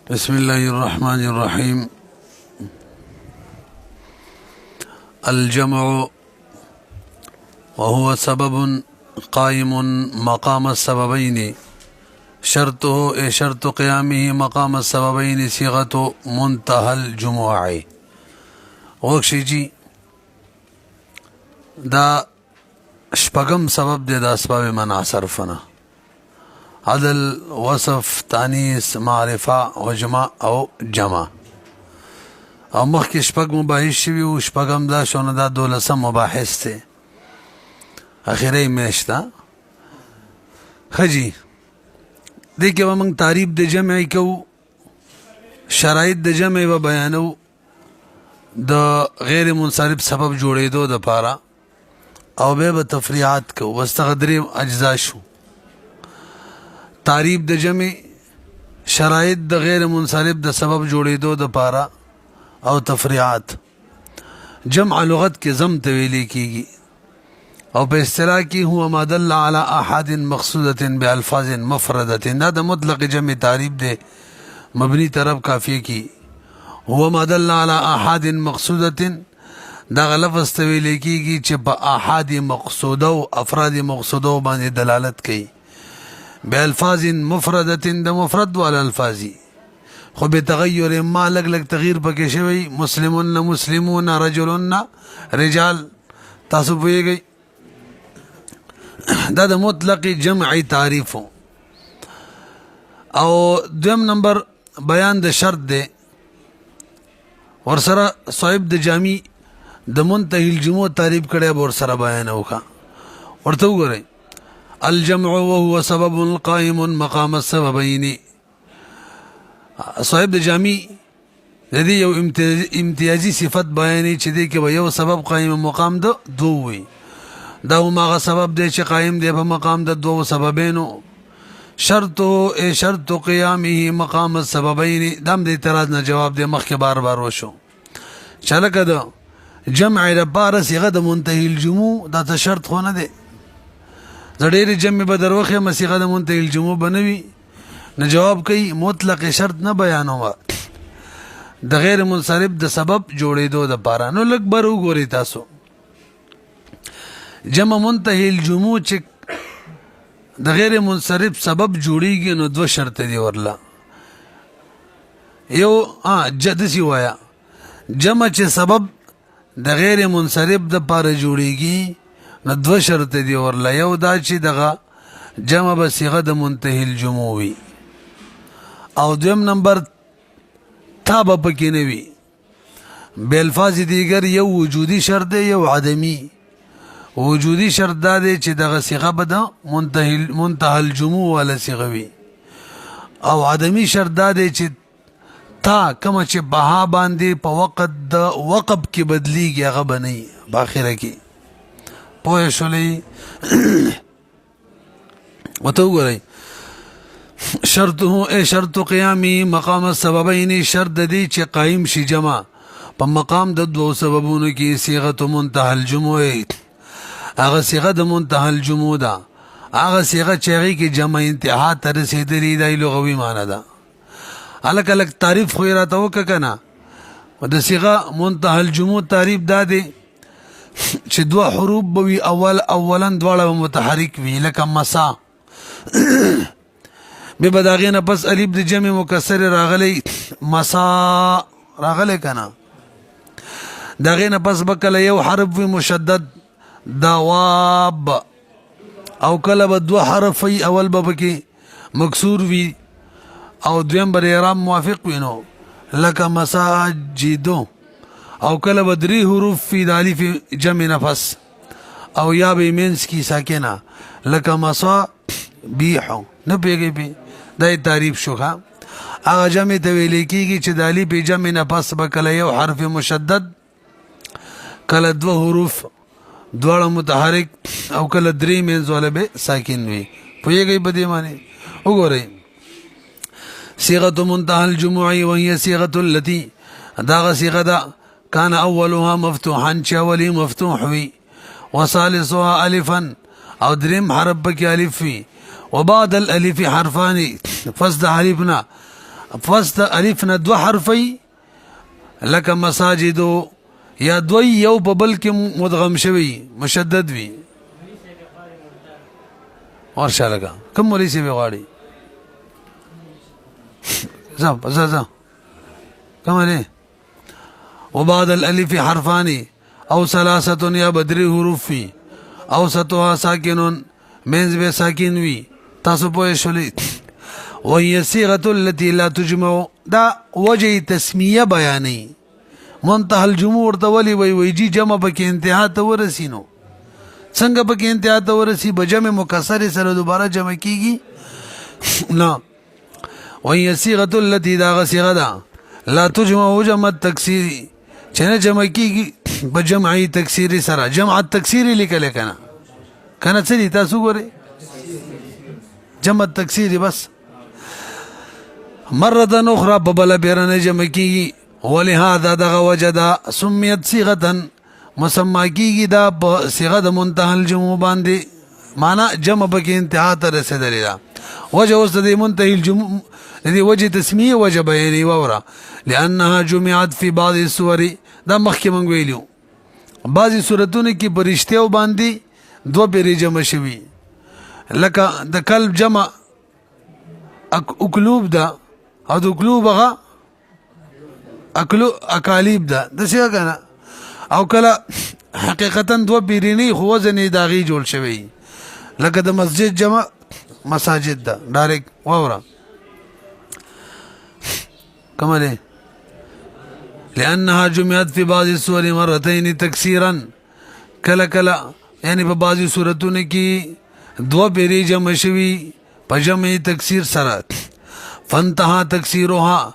بسم الله الرحمن الرحيم. الجمع وهو سبب قائم مقام السببين شرطه شرط قيامه مقام السببين صيغة منتهى الجموع. وخشي جي دا شپغم سبب دے دا اسباب منع صرفنا عدل وصف تانیس معرفه وجمع او جمع او مخی شپگ مباحث شوی و شپگم دا شونه دا دولسم مباحث تے اخیره میشتا خجی دیکھے ومنگ تعریب دا جمعی کو شرائط دا جمعی و بیانو دا غیر منصرف سبب جوڑے دو دا پارا او بے تفریعات کو وستغدری اجزا شو تعریب د جمع شرائط د غیر منصرف د سبب جوړېدو د پارا او تفریعات. جمع لغت کې ضم ته ویل کیږي او په اصطلاح کې هو ما دل علی احد مقصوده بالفاظ مفرده. دا د مطلق جمع تعریب دی مبنی طرف کافیه کی هو ما دل علی احد مقصوده دا لفظ ته ویل کیږي چې په احد مقصوده او افراد مقصوده باندې دلالت کوي بالفاظ مفردة د مفرد والا الفاظی خو بتغیر ما لگ لگ تغییر پکې شوی مسلمون مسلمون رجلون رجال تاسو پوهیږئ دا د مطلق جمعی تعریف او دویم نمبر بیان د شرط دی ورسره صاحب د جامی د منتهی الجموع تعریف کړي ورسره بیان وکړه ورته وګورئ الجمع وهو سبب قائم مقام السببين. صاحب د جامی د یو امتیازی صفت بیانې چې دی کې یو سبب قائم مقام د دوه وي دا هغه سبب دی چې قائم دی په مقام د دوه سببینو شرطه شرط قیامه مقام السببين. دم د اعتراض نه جواب دی مخکې بار بار وشو چلکه د جمع لپاره صيغه د منتهی الجموع دا ته شرط خو نه دی زړې جمع به دروخه مسیغه د منتهی الجموع بنوي نه جواب کوي مطلق شرط نه بیانوه د غیر منصرف د سبب جوړېدو د پاره. نو لږ بر وګورئ تاسو جمع منتهی الجموع چې د غیر منصرف سبب جوړیږي نو دو شرط دی ورلا یو جدسی وایا جمع چې سبب د غیر منصرف د پاره جوړیږي نو دو شرط دی ورلا یو دا چې دغه جمع به صيغه د منتهی الجموع وي او دویم نمبر تا به پکې نه وي بالفاظ دیگر یو وجودی شرط دی یو عدمی. وجودی شرط دا دی چې دغه صيغه به د منتهی الجموع ولا صيغه وي او عدمی شرط دا دی چې تا کوم چې بها باندې په وخت د وقب کې بدلیږي هغه بنئ باخره کې پوه شولې وته وګورئ شرطه شرط قیامی مقام السببین شرط دی چې قائم شي جمع په مقام د دوه سببونو کې صيغه منتهى الجموع. هغه صيغه د منتهى الجموع ده هغه صيغه چې هغه کې جمع انتها ته رسیدلې دی لغوي معنی ده. الک الک تعریف خو راته وککنه د صيغه منتهى الجموع تعریف دا دی چې دوه حروف بوي اولا دواړه متحرک وي لکه مسا به بداغینه پس الف د جمع مکسر راغلی مسا راغلی کنه داغینه پس بکله یو حرف وي مشدد دواب او کله به دوه حرف وي اول به کې مکسور وي او دویم بر اعراب موافق وینو لکه مساجدو او کله بدری حروف فی د الف جمع نفس او یا به مینس کی ساکنه لکه مسا بیحو نه پیږي به د تعریف شوخه هغه جمع ته ویل کیږي چې د الف جمع نفس به کله یو حرف مشدد کله دوه حروف دواړه متحرک او کله درې مینز ولا به ساکن وي پیږي په دې معنی وګورئ صيغه منتهى الجموع وهي صيغه التي داغه صيغه دا كان اولها مفتوحا چاولي مفتوح وي وثالثها الفا او دریم حرف بکی الف وی وبعد الالف حرفان فصد حرفنا پس د الف نه دو حرفی لکه مساجدو یا دوی یو په بل کې مدغم شوی مشدد وي ورشه لکه کوم مولوی صاحب غواړي ځه کوم دی وبعد الالف حرفان او ثلاثه یا بدری حروف وي اوسطها ساکنون منز به ساکن وي تاسو پوه شولې وهي صيغه التي لا تجمع دا وجه تسمیه بیانې منتهى الجموع ورته وی جی جمع پکې انتها ته ورسینو څنګه پکې انتها ته ورسی بجمع مکسر سره دوباره جمع کیږي نه وهي صيغه التي دا صيغه ده لا تجمع جمع التكسير چنه جمع کیږي بجمع تکسیری سره جمع التکسیری لیکل کنه څه تاسو ګورئ جمع التکسیری بس مرة أخرى ببلا بيرنا جمكي ولهذا دغ وجد سميت صيغة مسمى كيغي دا صيغة منتهى الجموع باندي معنى جمع بكي انتهى ترسدل دا وجه وسط منتهى الجموع الذي وجه تسمية وجه بياني وورا لأنها جمعت في بعض السور دا مخي من ویلیو بعضی صورتونه کې برشتیو باندې دو پیری جمع شوي لکه د کلب جمع اکلوب دا او د اکلوب هغه اکالیب دا د څه کنه او کله حقیقتا دو پیری نه خو وزن داغي جوړ شوی لکه د مسجد جمع مساجد دا ډایرک وورا کماله لأنها جمعت في بعض السور مرتين تكسيرا کلا کلا یعنی په بعضی صورتونو کې دو پیری جمع شوی په جمع تکسیر سره فانتها تکسیرها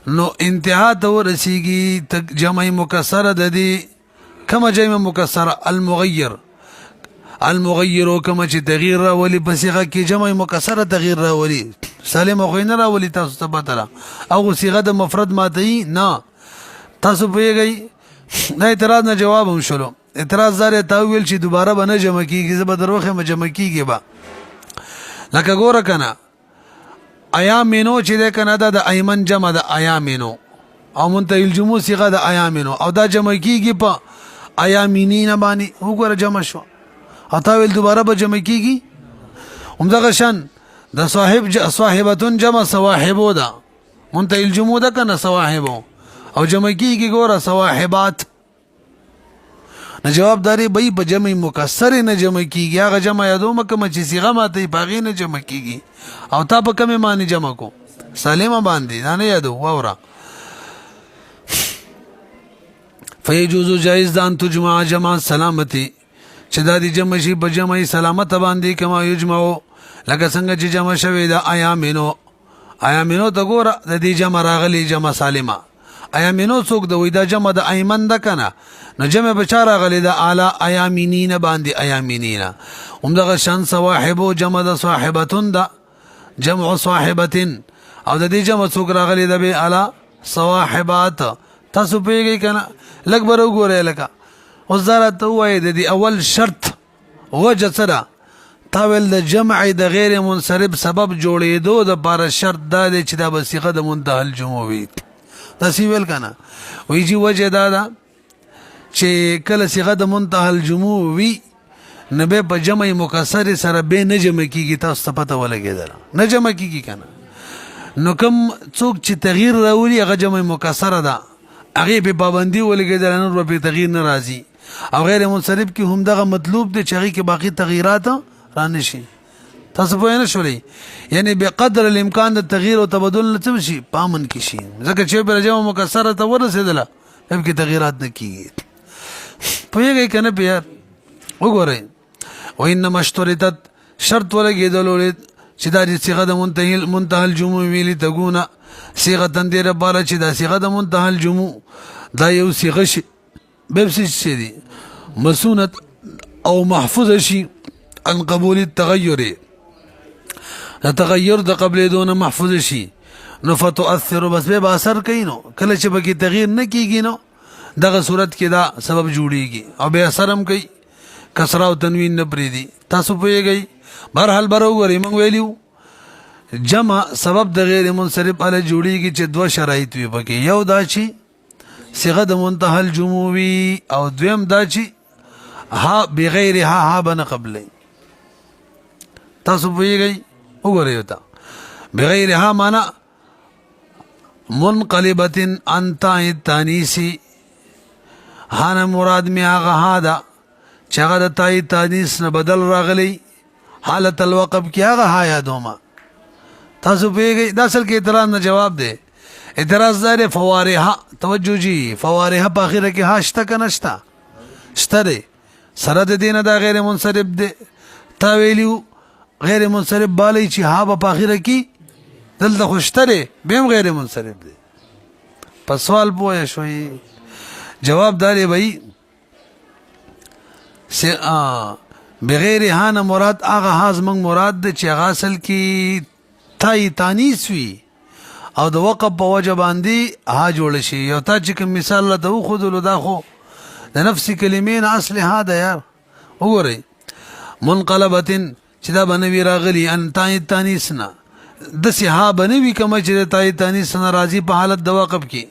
نو انتها ته ورسیږي جمع مکسره د دې کما جمع مکسره المغیر کما چې تغییر راولي په صيغه کې جمع مکسره تغییر راولي سالم خو نه راولي تاسو ته پته او صيغه د مفرد ماته نه تاسو پیږئ نه اعتراض نه جواب هم شلو اعتراض زاره تاویل چې دوباره به نه جمع کیږي زه به دروخه جمع کیږي با لکه ګوره کنه ایامینو چې ده کنه دا د ایمن جمع د ایامینو او منتهی الجموع صيغه د ایامینو او دا جمع کیږي په ایامینین باندې وګوره جمع شو او تاویل دوباره به جمع کیږي همدغه شان د صاحبتون جمع صواحبو ده منتهی الجموع ده کنه صواحبو او جمع کیږي ګوره صواحبات نه جوابداري به په جمع مکسر نه جمع کیږي هغه جمع یادو مکه چې صيغه ماته پاغي نه جمع کیږي او تا په کومه معنی جمع کو سالمه باندې نه یادو وورا فيجوز جائز دان تجمع جمع سلامتی چې دا دي جمع شي په جمع سلامت باندې کما یجمع لکه څنګه چې جمع شوی دا ایامینو ته ګوره د دې جمع راغلي جمع سالمه ایامینو څوک د وې دا جمع د ایمن ده کنه نو جمع بچاره غلی د اعلی ایامینین باندې ایامینین همدغه شان صواحبو جمع د صاحبتون ده جمع صاحبتين او د دې جمع څوک راغلی د به اعلی صواحبات تاسو پیږئ کنه لګ برو ګوره لکه وزارت وای د دې اول شرط وجه سره تاول د جمع د غیر منصرف سبب جوړېدو د بار شرط دا چې دا بصيغه د منتهى الجموع وي تاسو ویل کنه ویجی وجه دا چې کله صيغه د منتهى الجموع وی نبه په جمع مکسر سره به نه جمع کیږي تاسو ته پته ولګیدل نه جمع کیږي کنه نو کوم څوک چې تغییر راولي هغه جمع مکسر ده هغه په پابندي ولګیدل نو په تغییر ناراضي او غیر منصرف کې هم دغه مطلوب دی چې هغه کې باقی تغییرات رانه شي تاسو په نه شولې یعنی بقدر الامکان د تغییر او تبدل نه شي پامن کې شي ځکه چې په جمع مکسر ته ورسېدله هم کې تغییرات نه کیږي په یوه کنه بیا وګورئ وانما اشترطت شرط ولګیدل چې دا صيغه د منتهى الجموع ویلي تګونه صيغه تندې لپاره چې دا صيغه د منتهى الجموع دا یو صيغه شي به څه دي مسونت او محفوظه شي عن قبول التغير التغير د قبل دون محفوظ شي نو فتؤثر بس به اثر کوي نو کله چې بګي تغییر نه کیږي نو دغه صورت کې دا سبب جوړیږي او به اثر هم کوي کسره او تنوین نه پریدي تاسو پوهیږئ بهرحال برو غري موږ ویلیو جمع سبب د غیر منصرف علی جوړیږي چې دوه شرایط وي پکې، یو دا چې صيغه د منتهى الجموع وي، او دویم دا چې ها بغیر ها بنه قبلې. تاسو پوهیږئ وګورئ تا بغیر ها معنا منقلبه انت التانیسی، هانه مراد می هغه ها ده چې هغه د تای تانیس نه بدل راغلی حالت الوقف کې هغه ها یادوما. تاسو پوهیږئ دا اصل کې اعتراض نه جواب دی. اعتراض دار فوارها توجه جی فوارها په اخره کې ها شته که نشته؟ شته دی. سره د دینه دا غیر منصرف دی. تا ویلیو غیر منصرف بالی چې ها په اخره کې دلته خو شته دی بیم غیر منصرف دی. په سوال پوه شوي؟ جواب داري بھائی بغیر ها نه مراد هغه ها زمونږ مراد دی چې هغه اصل کې تای تانیس وي او د وقف په وجه باندې ها جوړ شي. یو تا چې کوم مثال له دو خودلو دا خو د نفس کلمې نه اصل ها ده یار. وګورئ منقلبتن چې دا بنوي راغلی ان تای تانیس نه د ها بنوي کوم چې تای تانیس نه راځي په حالت د وقف کې.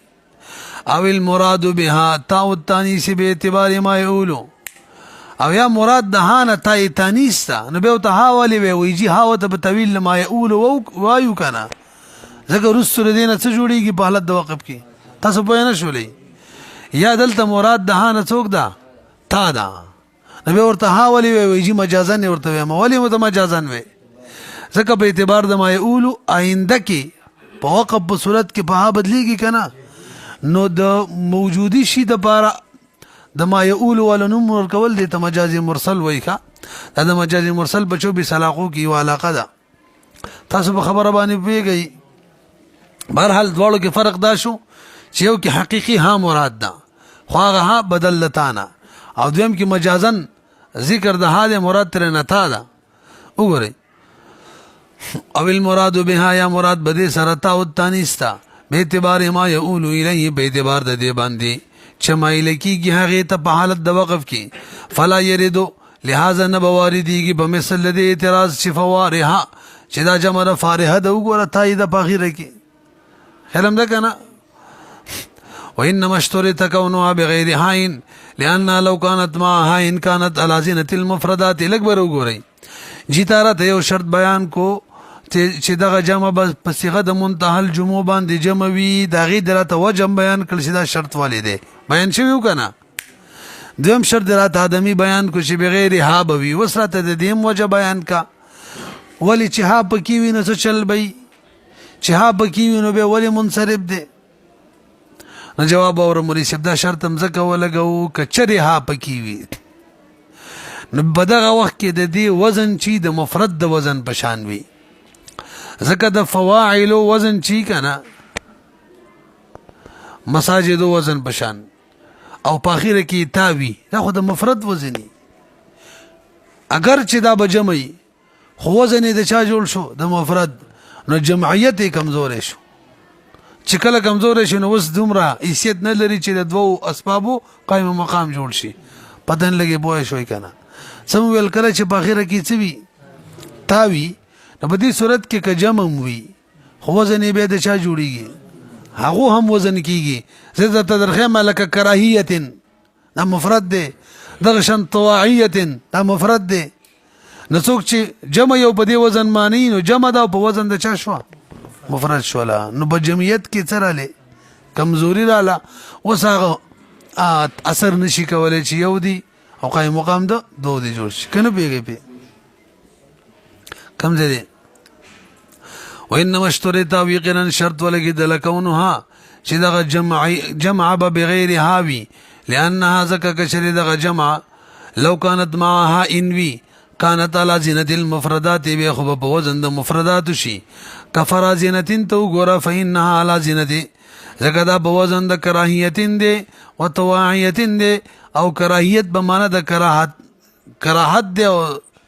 او المراد بها تاء التانیس به اعتبار ما یقولو، او یا مراد د ها نه تای تانیس تا نو به ته ها ولي وي جی ها وته په طویل ما یقولو وایو کنه زګه رسول دینه څه جوړیږي په حالت د وقف کې. تاسو پوه نه شولې؟ یا دلته مراد د ها نه څوک ده؟ تا ده. نو به ورته ها ولي وي جی مجازن ورته وي ما ولي مت مجازن وي زګه په اعتبار د ما یقولو آینده کې په وقف په صورت کې په ها بدلیږي کنه. نو د موجودی شي د پاره د ما یقول ولنم ورکول دي ته مجازي مرسل وای کا. دا د مجازي مرسل بچو به سلاقو کی یو علاقه ده. تاسو په خبره باندې پیږئ. بهرحال دواړو کې فرق دا شو چې یو کې حقيقي ها مراد ده خو هغه ها بدل لتانا، او دویم کې مجازن ذکر د حال مراد تر نه تا ده. وګورئ او المراد بها یا مراد بده سرتا او تانیستا به اعتبار ما یقول الیه به اعتبار د دې باندې چې مایل کیږي هغه ته په حالت د وقف کې فلا یریدو لہذا نه بواردیږي په مثل د اعتراض چې فوارها چې دا جمع فارحه د وګوره تایید په اخره کې علم ده کنه. وانما اشترط كونها بغیر حائن لان لو كانت معها ان كانت على زينه المفردات الاكبر. وګورئ جیتاره ته یو شرط بیان کو چې دغه جمع په صيغه د منتهى الجموع باندې جمع وي دا غي درته وجم بیان کړل چې دا شرط والي دی بیان شوی کنه. دویم شرط درته ادمي بیان کو چې بغیر ها بوي وسرته د دیم وجه بیان کا ولی چې ها پکې وي نو څه چل بي چې ها پکې وي نو به ولی منصرف دی. نو جواب اور مولوی صاحب دا شرط هم زکه ولګو کچري ها پکې وي نو بدغه وخت کې د دې وزن چې د مفرد د وزن پشان وي زکه د فواعل وزن چی کنه مساجد وزن پشان او په اخره کې تاوی دا خو د مفرد وزنی. اگر چې دا بجمعي خو وزن د چا جوړ شو د مفرد نو جمعیت کمزور شو. چې کله کمزور شي نو وس دومره حیثیت نه لري چې د دوو اسبابو قائم مقام جوړ شي. پدن لګي بوای شوي کنه سم ویل کله چې په اخره کې څه وی تاوی نو په دې صورت کې که جمع وي خو وزن به د چا جوړیږي هغه هم وزن کیږي. زه ته درخه ملک کراهیت دا مفرد دی دغه شن طواعیت دا مفرد دی. نو څوک چې جمع یو په دې وزن معنی نو جمع دا په وزن د چا شو مفرد شولا نو په جمعیت کې څه رااله کمزوري رااله وساغه اثر نشي کولای چې یو دی او قائم مقام ده دو دی جوړ شي کنه پیږي په کم ځای دی. وانما اشترط ويقنا شرط ولګي د لکونها چې دغه جمع بغیر هاوي لانها زکه کشری دغه جمع لو كانت معها انوي كانت على زينه المفردات به خو په وزن د مفردات شي کفر زینتین تو ګورا فإنها على زينه زکه دا په وزن د کراهیتین دی او تواعیتین دی او کراهیت به معنی د کراهت دی او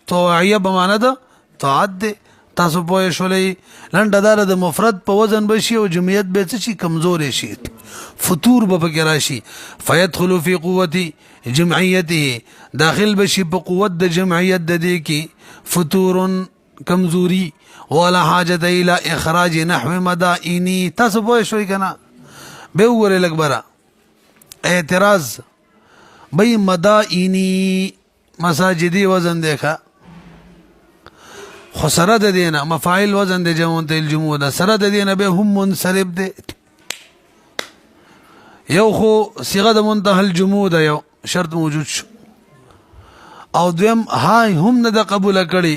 تواعیه به معنی د طاعت دی. تاسو پوه شولې لنډه دار د مفرد په وزن بشي او جمعیت به څه شي کمزور شي فطور به پکې راشي فيدخل في قوه جمعیته داخل بشي په قوت د جمعیت د دې کې فطور کمزوری ولا حاجت الى اخراج نحو مدائنی. تاسو پوه شوي کنه؟ به وګورئ لږ برا اعتراض بھئی مدائنی مساجدی وزن دیکھا خو سره د دینه مفاعل وزن دی جمع ته الجموع ده سره د دینه به هم منصرف دی یو خو صيغه د منتهى الجموع ده یو شرط موجود شو او دویم هاي هم نه د قبول کړي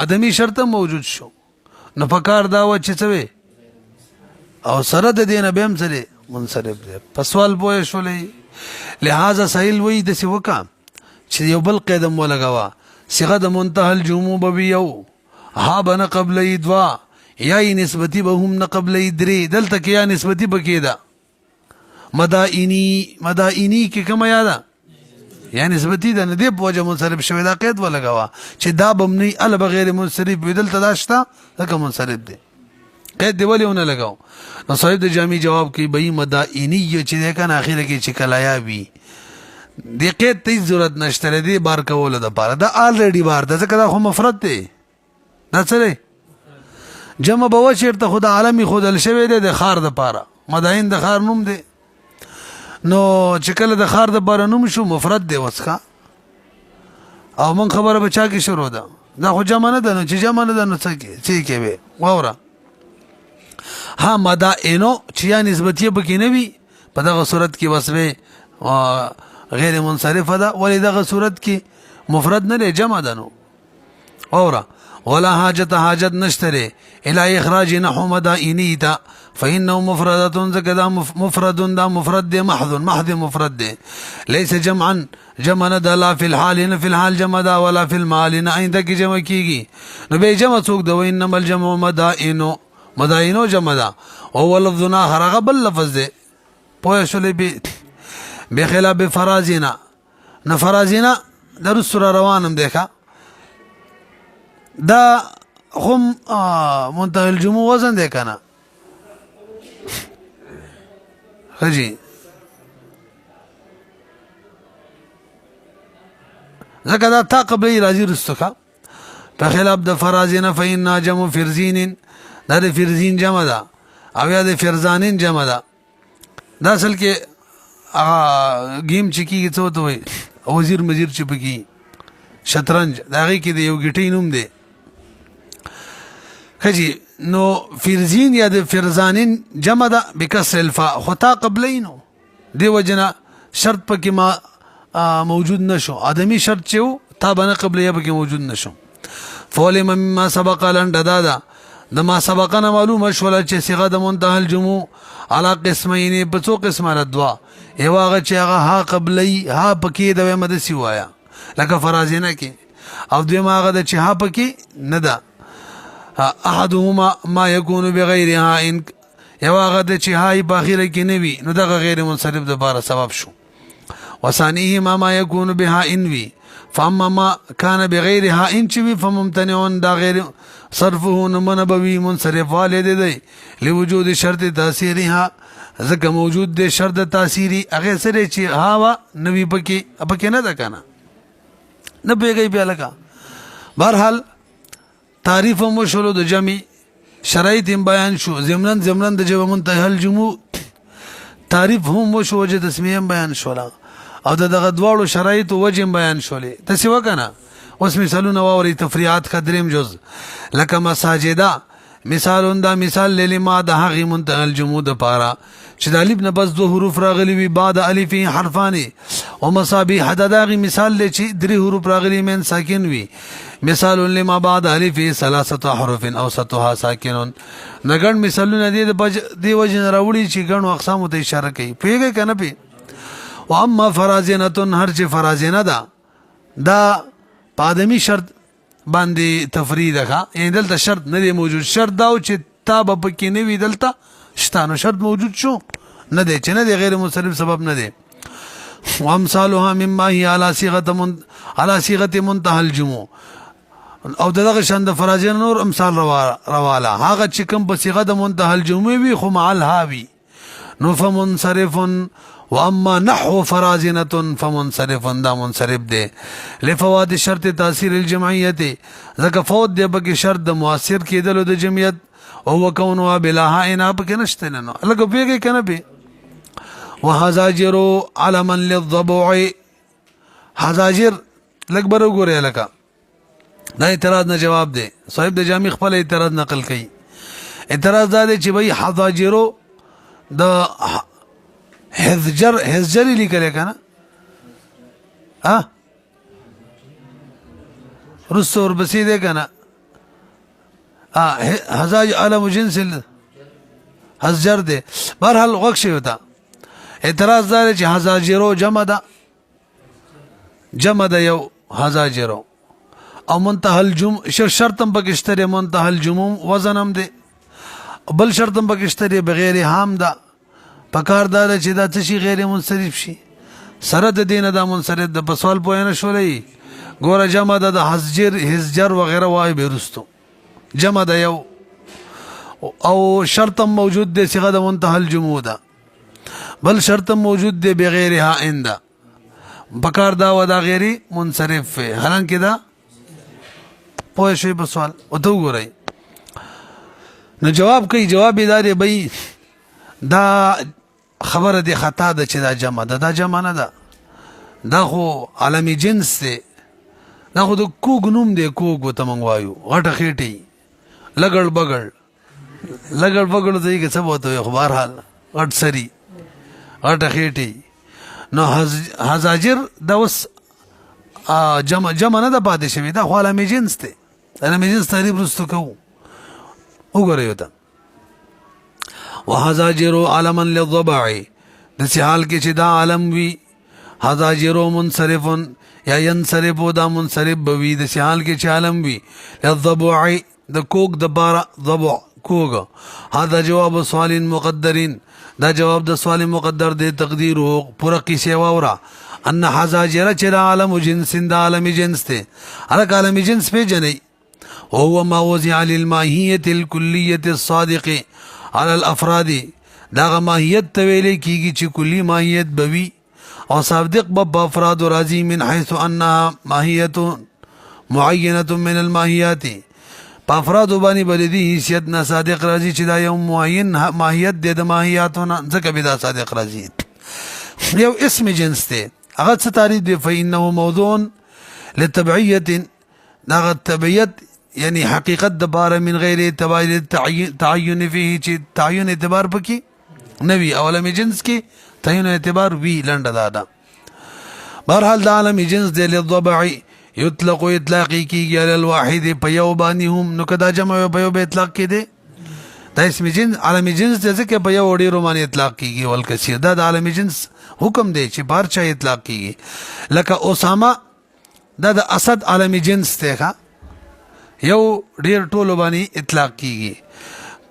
ادمي شرط موجود شو نو فکر دا و چې څه او سره د دینه به هم سره منصرف دی په سوال پوه شولې لہذا سهیل وی د سی وکا چې یو بل قدم ولګوا صيغه د منتهى الجموع به یو ها بن قبل دوا یا نسبتی به هم نه قبل درې دلته کې یا نسبتی بکې ده مدائنی کې کوم یاده یا نسبتی ده نه دی په وجه منصرف شوی دا قید ولګوا چې دا بمنی ال بغیر منصرف بدلته داشته دا منصرف دی قید دی ولونه لګاو نو صاحب د جامع جواب کوي بې مدائنی چې ده کنه اخیره کې چې کلایا وی دی قید ته ضرورت نشته دی بار کوله د پاره دا الریډي بار ده ځکه دا خو مفرد دی دا څه جمع به وشرته خدا عالمي خودل شوی دی د خار د پاره مدائن د خار نوم دی نو چې کله د خار د پاره نوم شو مفرد دی وسخه او من خبره بچا کې شروع ده دا خو جمع نه ده نو چې جمع نه ده نو څه کې به واوره ها مدائنو چې یا نسبتیه پکې نه وي په دغه صورت کې وسوي غیر منصرفه ده ولې دغه صورت کې مفرد نه لري جمع ده نو اوره ولا حاجت نشتره الى اخراج نحو مدائنی تا فانه مفردة زكذا مفرد دا مفرد دي محض مفرد دي ليس جمعا جمع نه لا في الحال نه في الحال جمع دا ولا في المال نه عند کی جمع کیږي نو به جمع څوک دا وانما الجمع مدائنو جمع دا او لفظنا خرغ بل لفظ دي پوه شولې به بخلاف فرازینا نه فرازینا درس سره روانم دیکھا دا هم منتهى الجموع وزن دی کنه خجی ځکه دا تا قبلی راځي رستخه په خلاف د فرازینا فإن جمع فرزین دا د فرزین جمع ده او یا د فرزانین جمع ده دا اصل کې گیم چکی څه وته وي وزیر مزیر چپکی شطرنج داغه کې د یو گیټی نوم دی خجی نو فرزین یا د فرزانین جمع ده بکسر الفاء خطا قبلینو دی وجنا شرط پکې ما موجود نشو ادمی شرط چې تا بنه قبلیه پکې موجود نشو فولم مما سبق لند دادا د ما سبقنا معلومه شول چې صيغه د منتهى الجموع على قسمين په څو قسمه ردوا یو هغه چې هغه ها قبلی ها پکې د مد سی وایا لکه فرازینه کې او دوی ما هغه د چې ها پکې نه ده احدهما ما يكون بغيرها ان یو هغه د چې ها په اخره کې نه وي نو دغه غیر منصرف د بار سبب شو وثانيهما ما يكون بها ان وي فاما ما كان بغيرها ان چوي فممتنع دا غیر صرفه نمنبوي منصرف والد دی لوجود شرط تاثیرها ځکه موجود دی شرط تاثیری هغه سره چې ها نوی پکې نه ده کنه نه پیږي بیا لکه بهرحال تعریف مشهور د جمع شرایط بیان شو ضمنن د جواب منتهى الجموع تعریف هم مشهور د تسمیه بیان شو او دغه دواړو شرایط وجه بیان شولې تاسو وکنه اوس مثالونه واوري تفریعات خدریم جز لکه مساجدا مثالون دا مثال لما د هغه منتهى الجموع د پارا چې د الف نه بس دو حروف راغلي وي بعد الف حرفان او مصابي حدداغي مثال لچې درې حروف راغلي من ساکن وي مثال لما بعد الف ثلاثه حروف اوسطها ساکنون نګن مثالونه دي وجه راوړي چې ګڼو اقسام ته اشاره کوي پیګه کنه پی و اما فرازینه هر چې فرازینه دا پادمی شرط باندې تفرید ښه یعنی دلته شرط نه دی موجود شرط دا چې تا به پکې نه وی دلته شتانو شرط موجود شو نه دی چې نه دی غیر منصرف سبب نه دی وامثالها مما هي على صيغه منتهى الجموع او دغه شند فرازین نور امثال رواله هغه چې کوم په صيغه د منتهى الجموع وي خو مع الهاوي نو فمنصرف واما نحو فرازنه فمنصرف دا منصرف دے لفوات شرط تاثیر الجمعیت ځکه فوت دی بګي شرط د مؤثر کېدلو د جمعیت او وکونوا بلا حائنا پکې نشته نه لکه پیږي کنه به وحزاجر علما للضبع حزاجر لکبر وګوره لکه دا اعتراض نه جواب دی صاحب د جامع خپل اعتراض نقل کړي اعتراض دا دی چې بھئی حزاجرو د حزجر لیکل کنه ها رسور بسی دے کنه حزاج علم جنس حزجر دے بہرحال غوږ شي وتا اعتراض دا چې حزاجرو جمع ده یو حزاجرو او منتهى الجم شرطم پکشتره منتهى الجموم وزنم ده بل شرطم پکشتره بغیر هام ده پکار دا چې دا څه شي غیر منصرف شي سره د دینه دا منصرف د بسوال پوینه شولې ګوره جمع ده د حزجر وغیرہ وای بیرستو جمع ده یو او شرطم موجود ده صيغه د منتهى الجموع ده بل شرطم موجود ده بغیرها انده پکار دا ودا غیری منصرف حالانکه دا پوه شوی په سوال او ته وګورئ نو جواب کوي جواب ادارې بھئی دا خبره دی خطا ده چې دا جمع ده دا جمع نه ده دا خو عالمي جنس دی دا خو د کوګ نوم دی کوګ ورته موږ وایو غټه خېټې لګړ بګړ ته یې څه بوته خو بهرحال غټ سري غټه خېټې نو حزاجر دا اوس جمع نه ده پاتې شوي دا خو عالمي جنس دی عالمي جنس تعریف رستو کوو وګورئ ته وحزاجرو علما للضبع دسی حال کې چې دا عالم وي حزاجرو منصرفن یا ينصرف دا منصرف بوي دسی حال کې چې عالم وي للضبع د کوک د بارا ضبع کوک هذا جواب سوال مقدرین دا جواب د سوال مقدر دی تقدیر هو پورا قصه واورا ان حزاجر چې عالم جنس د عالمي جنس ته هر عالمي جنس په جنې هو ما وضع للماهيه الكليه الصادقه على الافراد دا ماهیت تویل کیږي چې کلی ماهیت بوي او صادق باب افراد راضی من حيث انها ماهیت معینه من الماهیات په افراد باندې بلدي حیثیت نه صادق راضی چې دا یو معین ماهیت د ماهیاتونه ځکه به دا صادق راضی یو اسم جنس ته هغه څه تعریف دی فإنه موضوع للتبعیه دا تبعیت یعنی حقیقت د بار من غیر اعتبار تعین فيه چې تعین اعتبار پکې نوی عالمي جنس کې تعین اعتبار وی لنډه دا بهرحال د عالمي جنس د للضبع یطلق اطلاقی کیږي علی الواحد په یو باندې هم نو کدا جمع په یو به اطلاق کړي دا اسم جنس عالمي جنس ځکه په یو ډیرو باندې اطلاق کیږي ول کثیر دا د عالمي جنس حکم دی چې بار چا اطلاق کیږي لکه اسامه دا د اسد عالمي جنس ته یو ډیر ټولو باندې اطلاق کیږي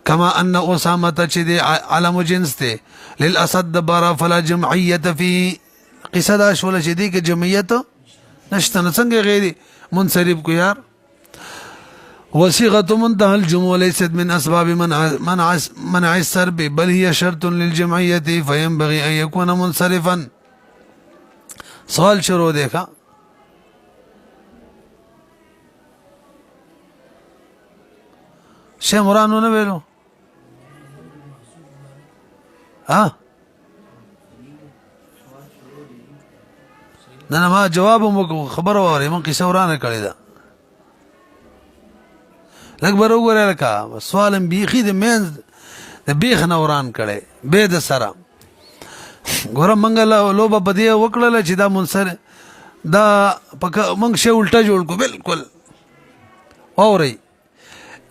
کما ان اسامه چې د عالم جنس ته للاسد دبر فلا جمعیت فی قصدا شول چې دی کې جمعیت نشته څنګه غیر منصرف کو یار وصيغه منتهى الجموع ليست من اسباب منع السرب بل هي شرط للجمعيه فينبغي ان يكون منصرفا سوال شروع دیکھا شیخ مرانو نه ویلو ها نه ما جواب مو خبر واره من قصه ورانه کړی دا لکبر وګوره لکه سوالم بیخي د مین د بیخ نه وران کړي به د سره ګوره منګل لوبه بدی وکړل چې دا منصر دا پک منګ شی الټا جوړ کو بالکل اوري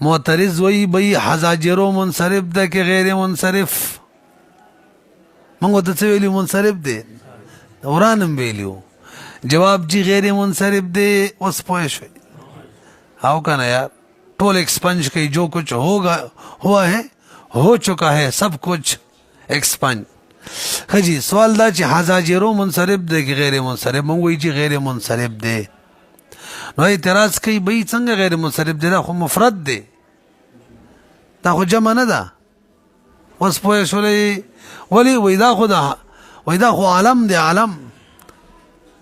معترض وی بی حزاجرو منصرف ده که غیر منصرف منگو تا چه ویلیو منصرف ده ورانم ویلیو جواب جی غیر منصرف ده وس پوش وی آو کنا یار ٹول ایکسپنج کئی جو کچھ ہوا ہے ہو چکا ہے سب کچھ ایکسپنج خجی سوال دا چی حزاجرو منصرف ده که غیر منصرف منگوی چی غیر منصرف ده نو اعتراض کوي بی څنګه غیر منصرف دی دا خو مفرد دی دا خو جمع نه ده اوس پوه شولې ولی وای دا خو دا وای دا خو عالم دی عالم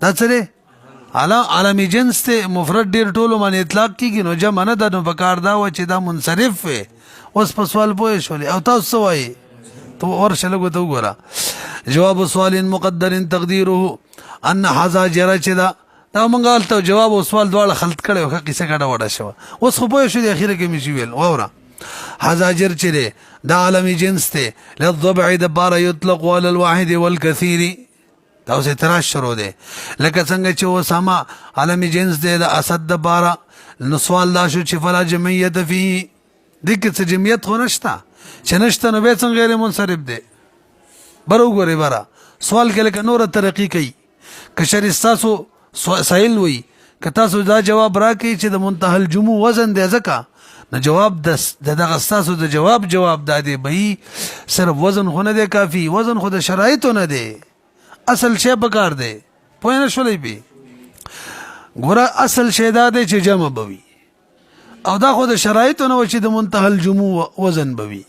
دا څه دی عالمي جنس ته مفرد ډیر ټولو باندې اطلاق کیږي نو جمع نه ده نو پکار دا و چې دا منصرف وي اوس په سوال پوه شولې او تاسو څه وایي تو ورشه لږ ته وګوره جواب سوال مقدر تقديره ان حزاجر چې دا مونږ هلته جواب او سوال دواړه خلط کړی وه قصه ګډه وډه شوه اوس خو پوه شو د اخره کې مې چې ویل واوره حزاجر چې دی دا عالمي جنس دی للضبع دپاره یطلق على الواحد والکثیر دا اوس اعتراض شروع دی لکه څنګه چې اسامه عالمي جنس دی د اسد دپاره نو سوال دا شو چې فلا جمعیت فيه دې کې څه جمعیت خو نشته چې نشته نو بیا څنګه غیر منصرف دی بره وګورئ بره سوال کې لکه نوره ترقي کوي که شرط ستاسو سائل وي که تاسو دا جواب راکړئ چې د منتهى الجموع وزن دی ځکه نو جواب د دغه ستاسو د جواب دا دی به صرف وزن خو نه دی کافي وزن خو د شرایطو نه دی اصل شی پکار دی پوه نه شولئ پې ګوره اصل شی دا دی چې جمع به وي او دا خو د شرایطو نه و چې د منتهى الجموع وزن به وي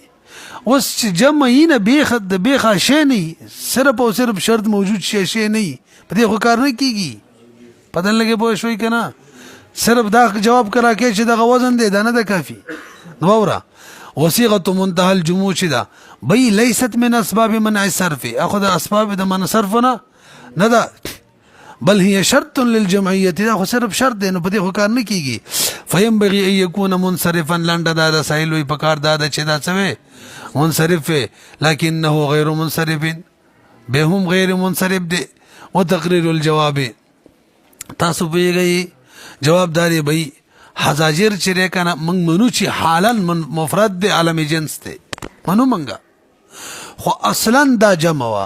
اوس چې جمع یې نه د بیخه شی نه صرف او صرف شرط موجود شی نه په دې خو کار نه کیږي پته نه لګي پوه شوي که نه صرف دا جواب کرا کې چې دغه وزن دی دا نه ده کافي نو واوره وصيغه منتهى الجموع چې ده بی لیست من اسباب منع الصرف اخو د اسباب د منع صرف نه ده بل هي شرط للجمعيه دا خو صرف شرط دی نو په دې خو کار نه کیږي فينبغي ان يكون منصرفا لنډه دا د سائل وي پکار دا چې دا څه منصرف لكنه غیر منصرف به هم غیر منصرف دی وتقرير الجواب تاسو پیږئ جوابداري بھئی حزاجر چې کنه من منو چې حالا مفرد دی عالمي جنس دی منو منګه خو اصلا دا جمع وا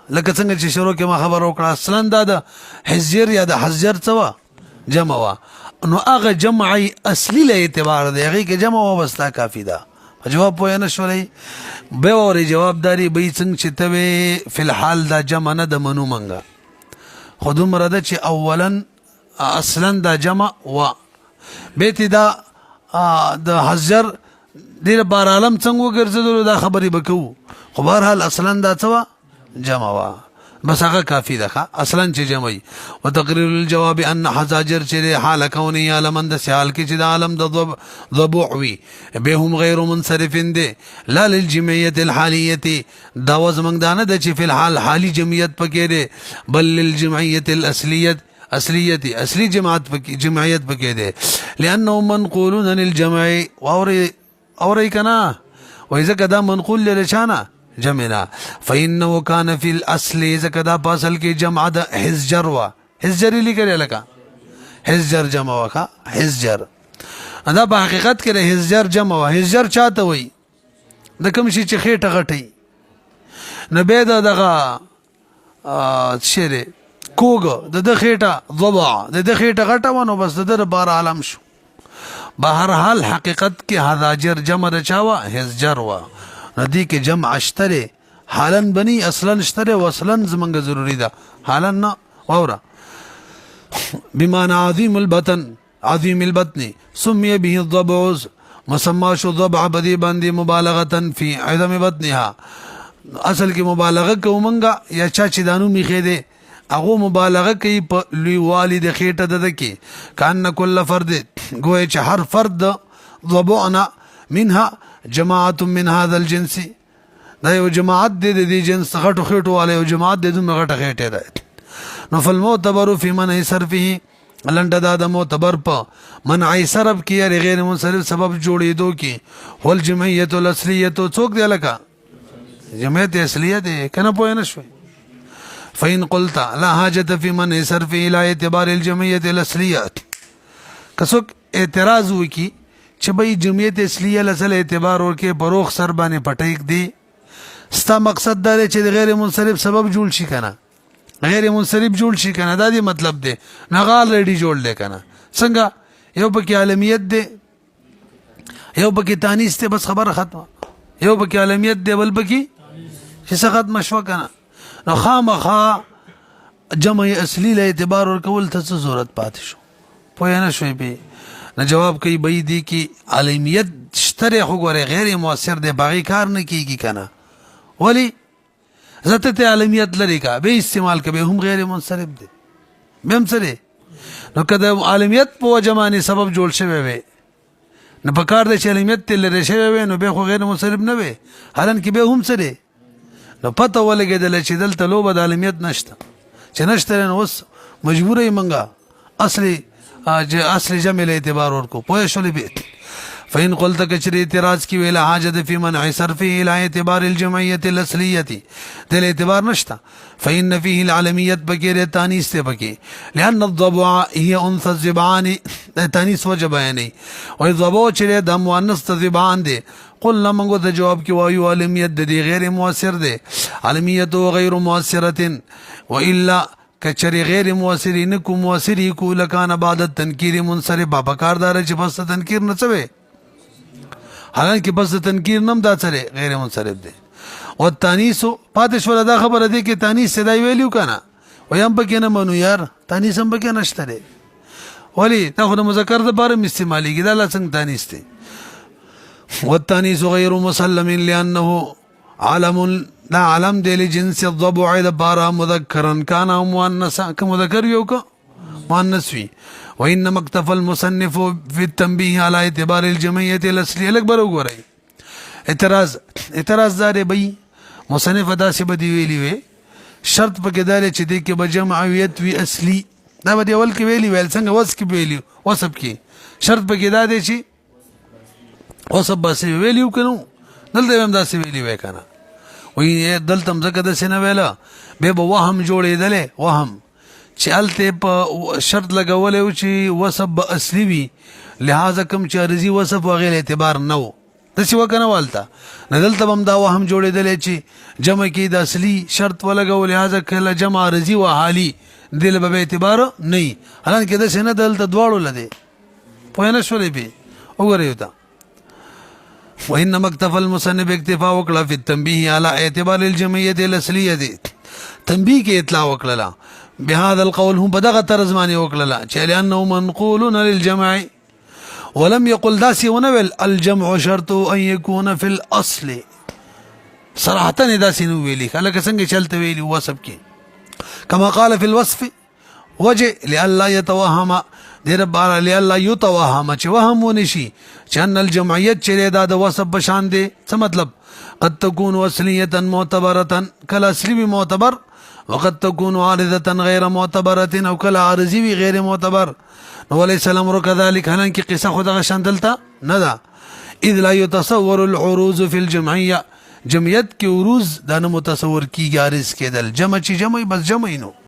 لکه څنګه چې شروع کې ما خبر وکړه اصلا دا د حزجر یا د حزجر څه جمع وا نو هغه جمعي اصلي له اعتبار دی هغه کې جمع وا بس دا کافي ده جواب پوه نه شولئ به اوري جوابداري بھئی څنګه چې ته فی الحال دا جمع نه د منو منګه خود مرده چې اولا اصلا دا جمع و بیت دا د حزجر دیر بار عالم څنګه وګرځیدلو دا خبرې بکو خو بهرحال اصلا دا څه جمع و بس هغه کافي ده اصلا چې جمعي وتقرير الجواب ان حزاجر چې حال كوني عالمند سیال کې چې د عالم د ضبوع وي به هم غیر منصرف دي لا للجمعيه الحاليه دا وزمنګ دانه د چې فی الحال حالي جمعیت پکې ده بل للجمعيه الاصليه اصلي جمعیت پکې ده لانه منقولون عن الجمع اوري کنا واذا کدا منقول لشانه جمعنا فإنه كان في الأصل إذا كذا باصل كي جمع ده حزجر و حزجر اللي كده لك حزجر جمع وكا حزجر هذا بحقيقت كده حزجر جمع و حزجر چاته وي ده کوم شي چې خېټه غټي نبه دغه شری کوګ د خېټه ضبع د خېټه غټه ونه بس د بار عالم شو بهر حال حقیقت کې حزاجر جمع د چاوا حزجر و ندی کې جمع اشتره حالا بني اصلا اشتره واصلا زمنګ ضروری ده حالا نه اوره بمعنى عظيم البطن سمي به الضبع مسمى شو ضبع بدی باندې مبالغه فی عدم بطنها اصل کې مبالغه کومنګا یا چا چې دانو میخې ده هغه مبالغه کوي په لوی والد خېټه ده کې کان کل فرد گویا چې هر فرد ضبعنا منها جماعت من هذا الجنس دا یو جماعت د جنس غټو خېټو والے یو جماعت د دوه غټه خېټه ده نو فالمعتبر في منع صرفه لنډه دا د معتبر په منع صرف کې غیر منصرف سبب جوړېدو کې ول جمعیت الاصلیه څوک دی لکه جمعیت اصلیه ده کنه پوه نه شوي فإن قلت لا حاجة في منع صرفه الى اعتبار الجمعیه الاصلیه کڅوک اعتراض وکي چې به جمعیت اصلیه لسل اعتبار ورکه بروخ سر باندې پټیک دی ستا مقصد دا چې د غیر منصرف سبب جوړ شي کنه غیر منصرف جوړ شي کنه دا دی مطلب دی نغال ریډي جوړ دی کنه څنګه یو پکې عالمیت دی یو پکې تانیث ته بس خبره ختمه یو پکې عالمیت دی بل پکې چې څه ختمه شو کنه نو خامخا جمع اصلی له اعتبار ورکول ته څه ضرورت پاتې شو پوه نه شوي به نه جواب کوي به دي کې عالمیت شتره خو غره غیر موثر دی باغی کار نه کیږي کنه ولی ذات عالمیت لري کا به استعمال کوي هم غیر منصرف دي به هم سره نو کده عالمیت په وجماني سبب جوړ شوی وي نه پکار د عالمیت تل لري شوی وي نو به خو غیر منصرف نه وي حالان کې به هم سره نو پته ولګیدل چې دلته لوبه د عالمیت نشته چې نشته نو اوس مجبورې منګه اصلي جمع له اعتبار ورکو پوه شولې به فإن قلت كشري اعتراض کی ویلا حاجت في منع صرفه الى اعتبار الجمعيه الاصليه دل اعتبار نشتا فإن فيه العالمية بغیر تانیث ته بکی لأن الضبع هي انثى الزبعان تانیث وجب یعنی او ضبع چې د مؤنث زبعان دي قلنا منغو ته جواب کی وایو عالمیت د غیر مؤثر دي عالمیت غیر مؤثره والا کچری غیر مؤثرین کو مؤثری کو لکان بعد التنکیر منصرف بکاردار چې پس تنکیر نه څه حالانکه بس تنکیر نم دا سره غیر منصرف دی او تانیث پاتشور دا خبره دی کې تانیث صدای ویلیو کنه ویم پکې نه منو یار تانیث هم پکې نشته دی ولی دا خو د مذکر د باره استعمالي کې دا څنګه تانیث دی والتانيث غير مسلم لأنه علم لا علم دی لجنس الضبع د بارا مذکرا كان او مؤنثا كمذكر یو که مؤنث وي وانما اكتفى المصنف في التنبيه على اعتبار الجمعيه الاصليه الاكبر وګورئ اعتراض دار بي مصنف داسې بدی ویلی وي شرط پکې دار چې دې کې بجمعیت وی اصلي دا بدی اول کې ویلی ویل څنګه وس کې ویلی وسب کې شرط پکې دا دی چې وسب بس ویلیو کنو دلته هم داسې ویلی وای کنه وی دلته هم زکه د سینه ویلا به وهم جوړېدل وهم چې الته په شرط لګولې او چې وسب اصلي وي لہذا کوم چې ارزي وسب وغیر اعتبار نه و د څه وکنه والته دلته هم دا وهم جوړېدل چې جمع کې د اصلي شرط ولګول لہذا کله جمع ارزي و حالي دل به اعتبار نه حالانکه د سینه دلته دواړو لده په نه شولې به وګورئ تا وانما اكتفى المصنف اكتفاء وکړه په تنبيه على اعتبار الجمعيه الاصليه تنبيه کې اطلاع وکړه بهذا القول هم بدغه طرز معنی وکړه چې لانه منقول للجمع ولم يقل داسي ونول الجمع شرط ان يكون في الاصل صراحه داسي نو ویلي خلک څنګه چلته ویلي وسب کې كما قال في الوصف وجه لئلا يتوهم دیر بار لئلا يتوهم چې وهم ونشي چې ان الجمعیت چې دا د وصف بشان دي څه مطلب قد تكون اصليه معتبره کله اصلي معتبر وقد تكون عارضه غير معتبره او کله عارضي غیر معتبر وليس الامر كذلك حالانکه قصه خدغه شاندلته نه ده اذ لا يتصور العروض في الجمعيه جمعیت کې عروض دا نه متصور کیږي عارض کېدل جمع چې جمع بس جمع نو